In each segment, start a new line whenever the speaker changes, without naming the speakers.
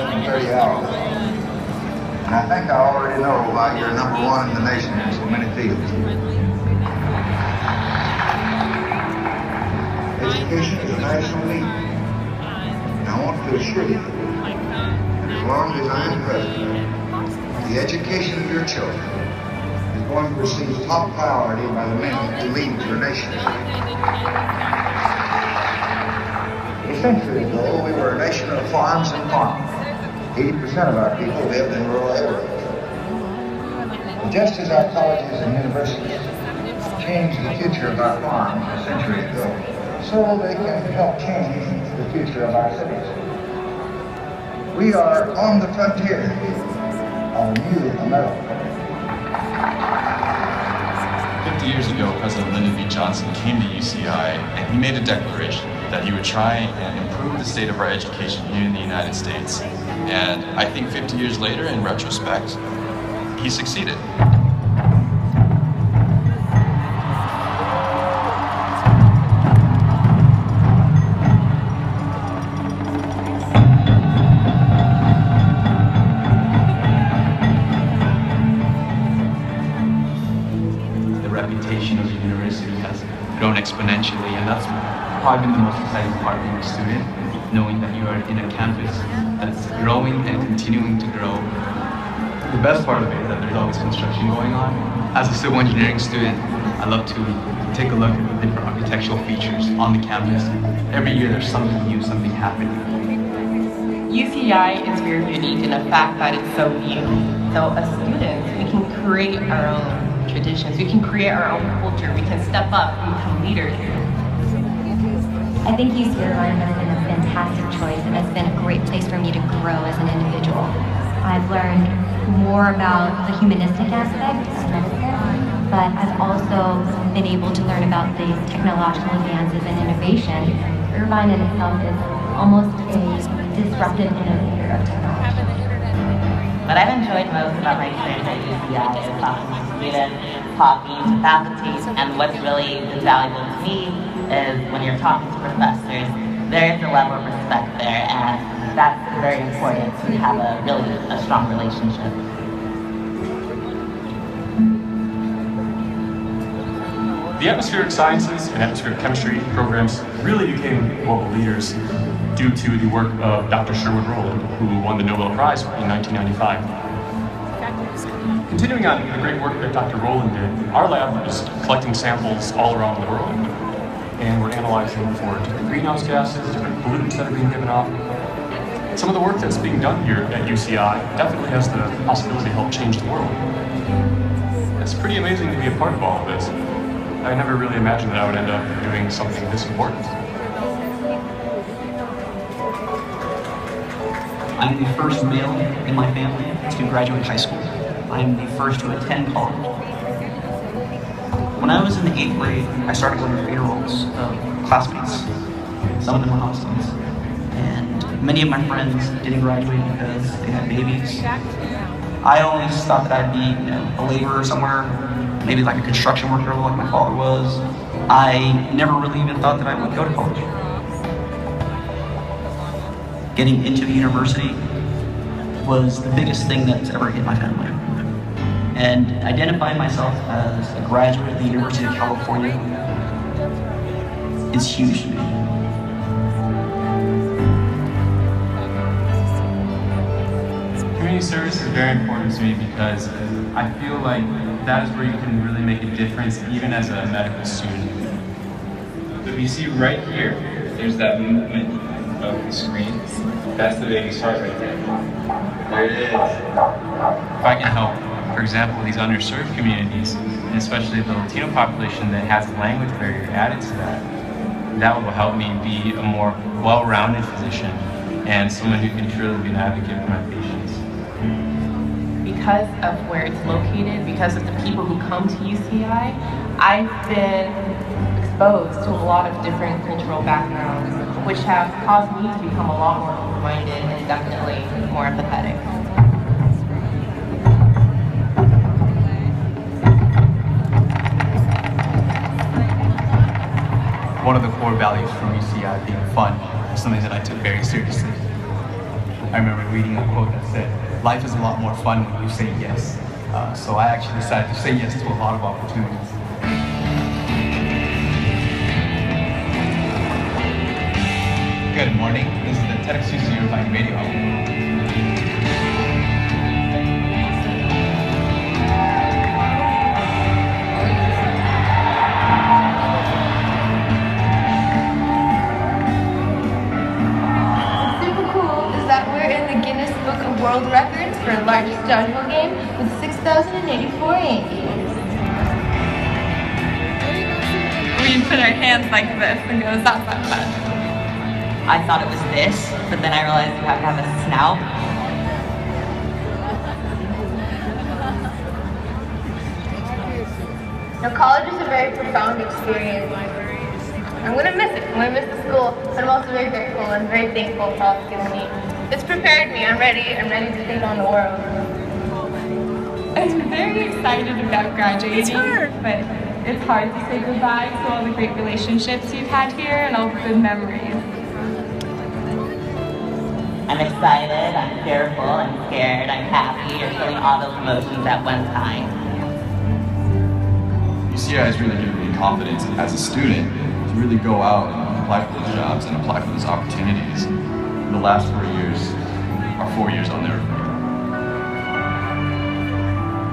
less than 30 hours. And I think I already know why you're number one in the nation in so many fields. Education is a national need. And I want to assure you that as long as I am president, the education of your children is going to receive top priority by the men who lead your nation. A century ago, we were a nation of farms and farmers. 80% of our people lived in rural areas. And just as our colleges and universities changed the future of our farms a century ago, so they can help change the future of our cities. We are on the frontier of a new America.
50 years ago, President Lyndon B. Johnson came to UCI and he made a declaration that he would try and improve the state of our education here in the United States. And I think 50 years later, in retrospect, he succeeded.
The reputation of the university has grown exponentially, and that's probably been the most exciting part of being a student, knowing that you are in a campus that's growing and continuing to grow. The best part of it is that there's always construction going on. As a civil engineering student, I love to take a look at the different architectural features on the campus. Every year there's something new, something happening.
UCI is very unique in the fact that it's so new. So as students, we can create our own traditions, we can create our own culture, we can step up and become leaders.
I think UC Irvine has been a fantastic choice, and it's been a great place for me to grow as an individual. I've learned more about the humanistic aspect of medicine, but I've also been able to learn about the technological advances and innovation. Irvine in itself is almost a disruptive innovator of technology.
What I've enjoyed most about my experience at UCI is talking to students, talking to faculty, and what's really valuable to me is when you're talking to professors, there is a level of respect there, and that's very important to have a strong relationship.
The atmospheric sciences and atmospheric chemistry programs really became global leaders due to the work of Dr. Sherwood Rowland, who won the Nobel Prize in 1995. Continuing on the great work that Dr. Rowland did, our lab is collecting samples all around the world, and we're analyzing for different greenhouse gases, different pollutants that are being given off. Some of the work that's being done here at UCI definitely has the possibility to help change the world. It's pretty amazing to be a part of all of this. I never really imagined that I would end up doing something this important.
I'm the first male in my family to graduate high school. I'm the first to attend college. When I was in the 8th grade, I started going to funerals of classmates. Some of them were husbands. And many of my friends didn't graduate because they had babies. I always thought that I'd be a laborer somewhere, maybe like a construction worker like my father was. I never really even thought that I would go to college. Getting into university was the biggest thing that's ever hit my family. And identifying myself as a graduate of the University of California is huge to me.
Community service is very important to me because I feel like that is where you can really make a difference even as a medical student. If you see right here, there's that movement of the screen. That's the baby's heart right there. There it is. If I can help, for example, these underserved communities, and especially the Latino population that has a language barrier added to that will help me be a more well-rounded physician and someone who can truly be an advocate for my patients.
Because of where it's located, because of the people who come to UCI, I've been exposed to a lot of different cultural backgrounds, which have caused me to become a lot more open-minded and definitely more empathetic.
One of the core values from UCI being fun is something that I took very seriously. I remember reading a quote that said, "Life is a lot more fun when you say yes." So I actually decided to say yes to a lot of opportunities. Good morning. This is the TEDxUC Irvine Radio Hour.
World records for largest dodgeball game with 6,084 angles.
We put our hands like this and go zap, zap, zap.
I thought it was this, but then I realized you have to have a snout.
Now, college is a very profound experience. I'm going to miss it. I'm going to miss the school, but I'm also very grateful and very thankful for all it's given me. It's prepared me. I'm ready to take on the world.
I'm very excited about graduating, but it's hard to say goodbye to all the great relationships you've had here and all the good memories.
I'm excited, I'm fearful, I'm scared, I'm happy. You're feeling all those emotions at one time.
UCI has really given me confidence as a student to really go out and apply for those jobs and apply for those opportunities. The last 4 years are 4 years I'll never forget.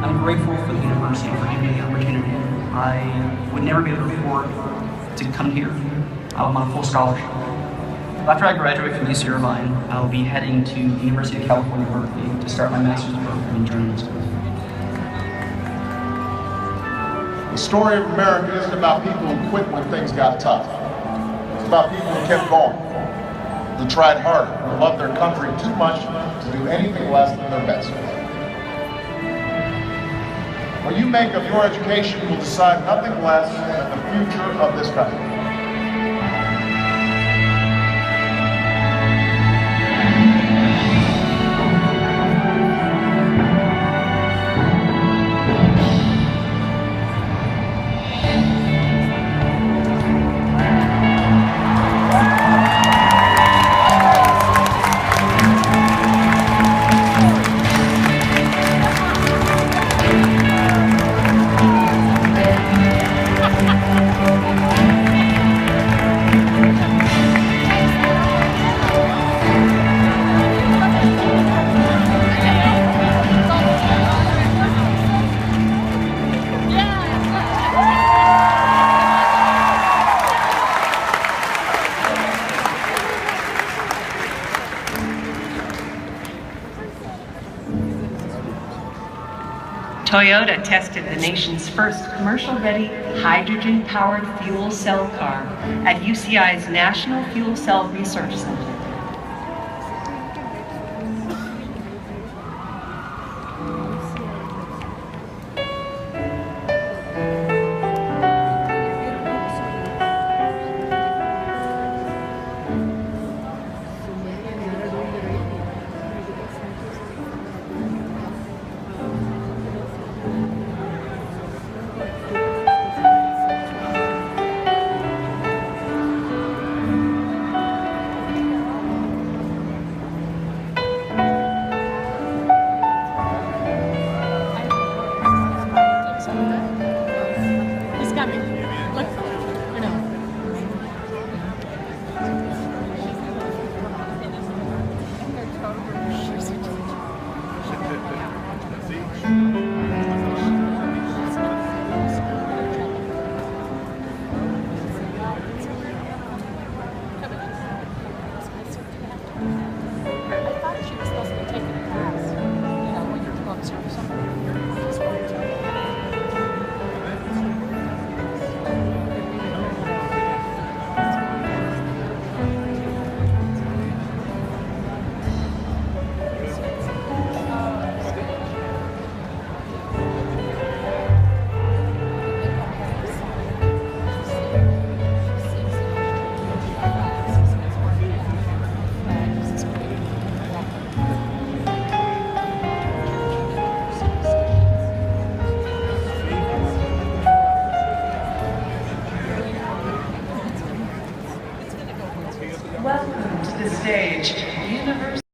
I'm grateful for the university for giving me the opportunity. I would never be able to afford to come here. I'm on a full scholarship. After I graduate from UC Irvine, I'll be heading to the University of California, Berkeley to start my master's program in journalism.
The story of America isn't about people who quit when things got tough. It's about people who kept going, who tried harder, who loved their country too much to do anything less than their best. What you make of your education will decide nothing less than the future of this country.
Toyota tested the nation's first commercial-ready hydrogen-powered fuel cell car at UCI's National Fuel Cell Research Center. Welcome to the stage, University.